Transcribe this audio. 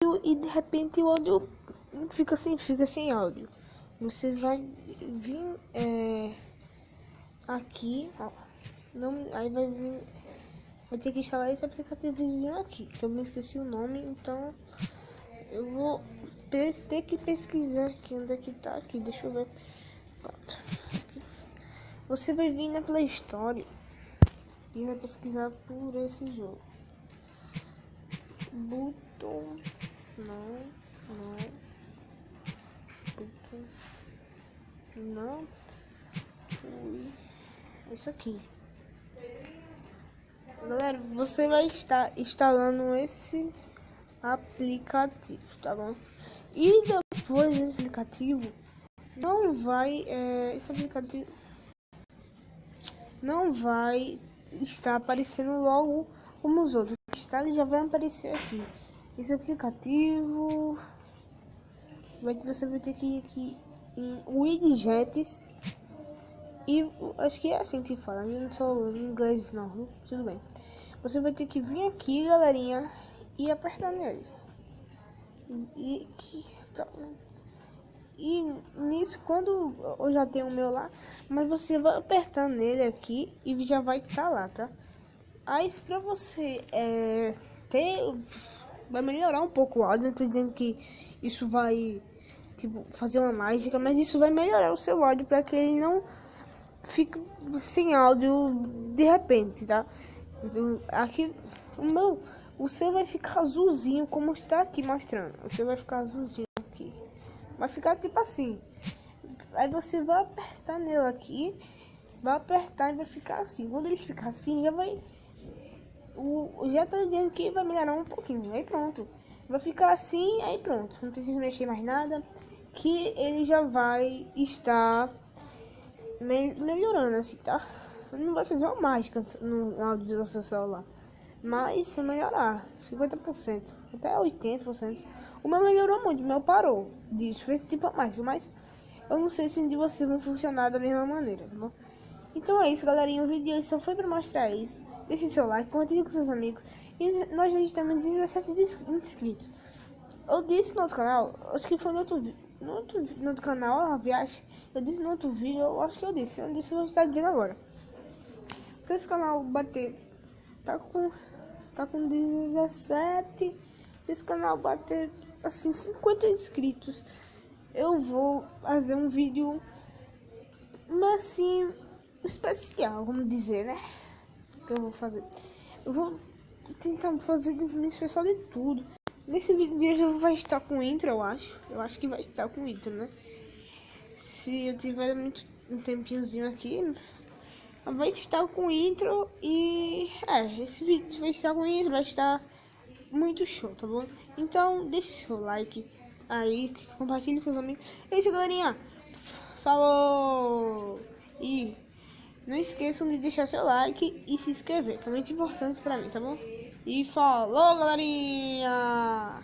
e de repente o áudio fica sem áudio. Você vai vir aqui, ó, aí vai ter que instalar esse aplicativozinho aqui, que eu me esqueci o nome, então eu vou ter que pesquisar aqui onde é que tá aqui, deixa eu ver. Pronto. Aqui. Você vai vir na Play Store e vai pesquisar por esse jogo. Button. Não. Fui. Isso aqui. Galera, você vai estar instalando esse aplicativo, tá bom? E depois desse aplicativo, esse aplicativo não vai estar aparecendo logo como os outros, tá? Ele já vai aparecer aqui. Esse aplicativo você vai ter que ir aqui em widgets e acho que é assim que fala. Eu não sou em inglês não, tudo bem. Você vai ter que vir aqui, galerinha, e apertar nele. E nisso, quando eu já tenho o meu lá, mas você vai apertando nele aqui e já vai instalar, tá? Aí pra você vai melhorar um pouco o áudio. Não tô dizendo que isso vai tipo fazer uma mágica, mas isso vai melhorar o seu áudio para que ele não fique sem áudio de repente, tá? Então, aqui o seu vai ficar azulzinho como está aqui mostrando. O seu vai ficar azulzinho aqui. Vai ficar tipo assim. Aí você vai apertar nele aqui, vai apertar e vai ficar assim. Quando ele ficar assim, já tá dizendo que vai melhorar um pouquinho. Aí pronto. Vai ficar assim, aí pronto. Não precisa mexer mais nada, que ele já vai estar melhorando assim, tá? Não vai fazer uma mágica no áudio do seu celular, mas vai melhorar 50%, até 80%. O meu melhorou muito, o meu parou disso, fez tipo a mágica, mas eu não sei se um de vocês vão funcionar da mesma maneira, tá bom? Então é isso, galerinha, o vídeo só foi pra mostrar isso. Deixe seu like, compartilhe com seus amigos. E nós já estamos 17 inscritos. Eu disse no outro canal, acho que foi no outro canal, a viagem. Eu disse no outro vídeo, eu acho que eu disse, eu vou estar dizendo agora. Se esse canal bater, tá com 17, se esse canal bater assim 50 inscritos, eu vou fazer um vídeo assim especial, vamos dizer, né? Que eu vou fazer. Eu vou tentar fazer especial de tudo. Nesse vídeo de hoje vai estar com intro, eu acho. Eu acho que vai estar com intro, né? Se eu tiver um tempinhozinho aqui, vai estar com intro e esse vídeo vai estar com intro, vai estar muito show, tá bom? Então deixe seu like aí, compartilhe com os amigos. É isso, galerinha. Falou! E não esqueçam de deixar seu like e se inscrever, que é muito importante pra mim, tá bom? E falou, galerinha!